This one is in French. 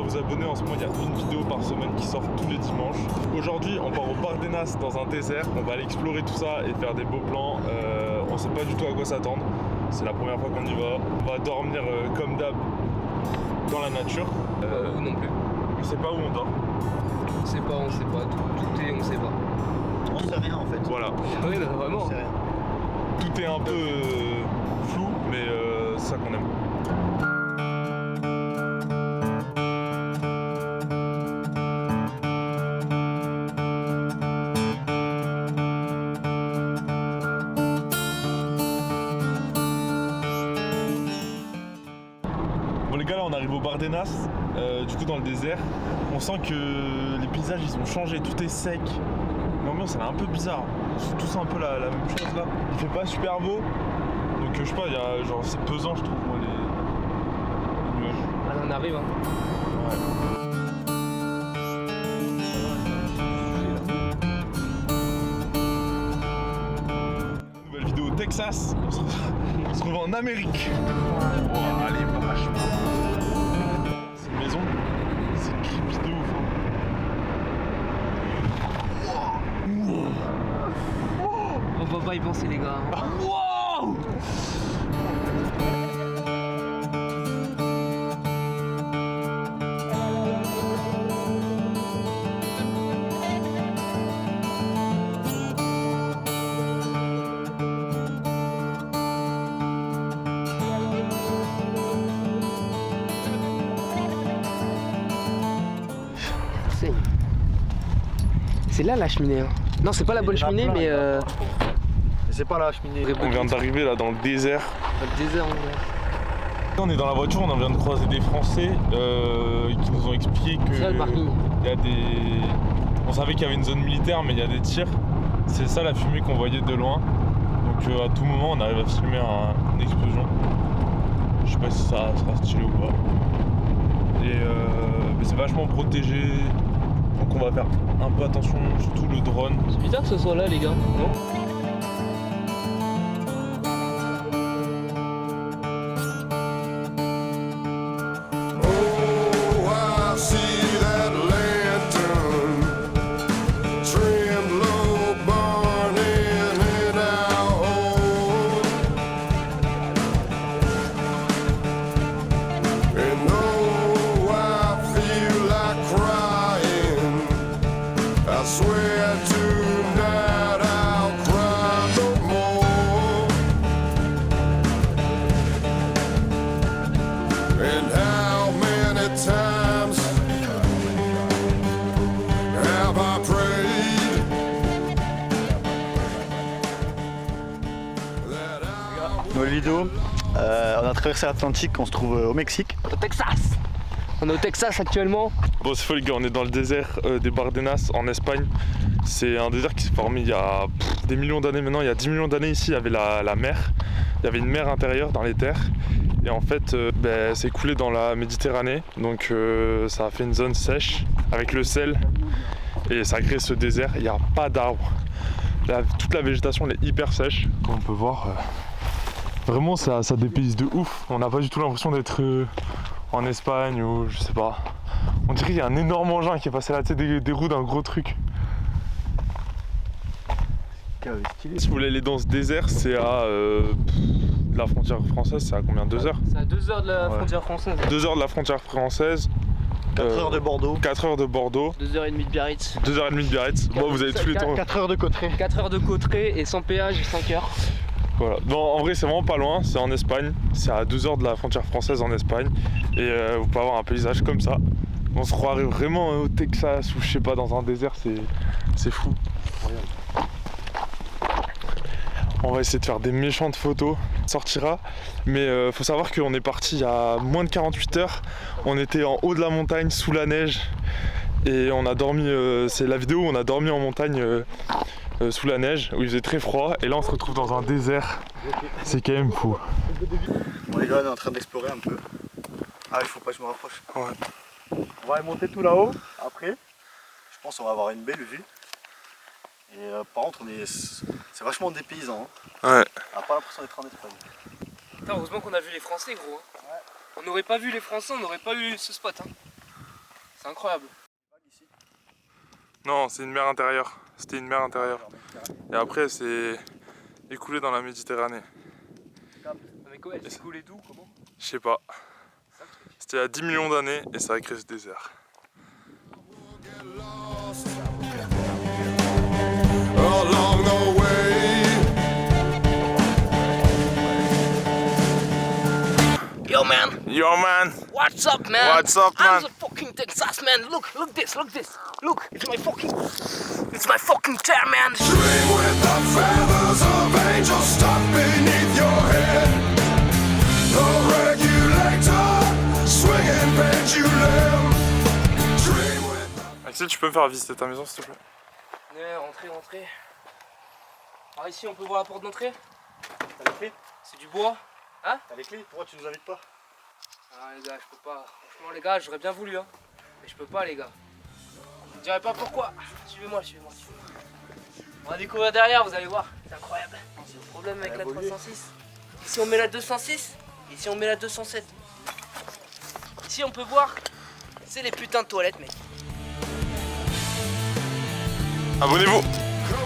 vous abonner. En ce moment, il y a une vidéo par semaine qui sort tous les dimanches. Aujourd'hui, on part au Bardenas dans un désert. On va aller explorer tout ça et faire des beaux plans. On sait pas du tout à quoi s'attendre. C'est la première fois qu'on y va. On va dormir comme d'hab dans la nature. Ou non plus. On sait pas où on dort. On sait pas. On sait pas. On sait rien en fait. Voilà. Oui, bah, vraiment. On sait rien. Tout est un peu flou, mais c'est ça qu'on aime. Bon les gars, là on arrive au Bardenas, du coup dans le désert. On sent que les paysages ils ont changé, tout est sec. L'ambiance elle est un peu bizarre. C'est tous un peu la même chose là. Il fait pas super beau, donc je sais pas, il y a, genre c'est pesant je trouve moi les nuages. Allez, on arrive. Nouvelle vidéo au Texas. On se retrouve en Amérique. Oh, allez, vachement. Cette maison, c'est creepy de ouf. On va pas y penser, les gars. Wow! C'est là la cheminée. Hein. Non, c'est pas la bonne cheminée, mais C'est pas la cheminée. On vient d'arriver là dans le désert. le désert en vrai. On est dans la voiture, on vient de croiser des Français qui nous ont expliqué que C'est là le parking. il y a des... On savait qu'il y avait une zone militaire, mais il y a des tirs. C'est ça la fumée qu'on voyait de loin. Donc à tout moment, on arrive à filmer une explosion. Je sais pas si ça sera stylé ou pas. Et mais c'est vachement protégé. Donc on va faire un peu attention, surtout le drone. C'est bizarre que ce soit là, les gars. Non? Nouvelle vidéo. On a traversé l'Atlantique, on se trouve au Mexique. Au Texas. On est au Texas actuellement. Bon c'est faux les gars, on est dans le désert des Bardenas en Espagne. C'est un désert qui s'est formé il y a des millions d'années maintenant. Il y a 10 millions d'années ici, il y avait la mer. Il y avait une mer intérieure dans les terres. Et en fait, c'est coulé dans la Méditerranée. Donc ça a fait une zone sèche avec le sel. Et ça a créé ce désert. Il n'y a pas d'arbres. Toute la végétation elle est hyper sèche. Comme on peut voir, vraiment ça dépayse de ouf. On n'a pas du tout l'impression d'être en Espagne ou je sais pas. On dirait qu'il y a un énorme engin qui est passé là, tu sais, des roues d'un gros truc. Si vous voulez aller dans ce désert, c'est à la frontière française, c'est à combien? 2 heures? C'est à 2 heures de la frontière française. 2 heures de la frontière française. 4 heures de Bordeaux. 4 heures de Bordeaux. 2h30 de Biarritz. 2h30 de Biarritz. Bon, vous avez tous les temps. 4 heures de Cauterets. 4 heures de Cauterets et sans péage 5 heures. Voilà. Non, en vrai, c'est vraiment pas loin. C'est en Espagne. C'est à 2 heures de la frontière française en Espagne. Et vous pouvez avoir un paysage comme ça. On se croirait vraiment au Texas ou je sais pas, dans un désert. C'est fou. On va essayer de faire des méchantes photos, sortira. Mais faut savoir qu'on est parti il y a moins de 48 heures. On était en haut de la montagne, sous la neige. Et on a dormi, c'est la vidéo où on a dormi en montagne sous la neige, où il faisait très froid. Et là on se retrouve dans un désert. C'est quand même fou. Bon les gars, on est en train d'explorer un peu. Ah, il faut pas que je me rapproche. Ouais. On va aller monter tout là-haut. Après, je pense qu'on va avoir une belle vue. Et par contre, c'est vachement dépaysant. Hein. Ouais. On n'a pas l'impression d'être en Espagne. Putain, heureusement qu'on a vu les Français, gros. Ouais. On n'aurait pas vu les Français, on n'aurait pas eu ce spot. Hein. C'est incroyable. Non, c'est une mer intérieure. C'était une mer intérieure. Et après, c'est écoulé dans la Méditerranée. Mais comment elle s'est coulée d'où? Comment? Je sais pas. C'était il y a 10 millions d'années et ça a créé ce désert. Along the way. Yo man! Yo man! What's up man? What's up, I'm man? the fucking Texas man! Look this! Look! It's my fucking chair man! Dream with the feathers of angels stuck beneath your head. The regulator, swinging pendulum. Dream with Axel, tu peux me faire visiter ta maison s'il te plaît? Ouais, rentrez. Alors ici on peut voir la porte d'entrée. T'as les clés? C'est du bois. Hein? T'as les clés? Pourquoi tu nous invites pas? Ah les gars, je peux pas. Franchement les gars, j'aurais bien voulu hein. Mais je peux pas les gars. Je vous dirai pas pourquoi. Suivez-moi. On va découvrir derrière, vous allez voir. C'est incroyable. C'est le problème avec la 306. Ici on met la 206. Ici on met la 207. Ici on peut voir. C'est les putains de toilettes mec. Abonnez-vous!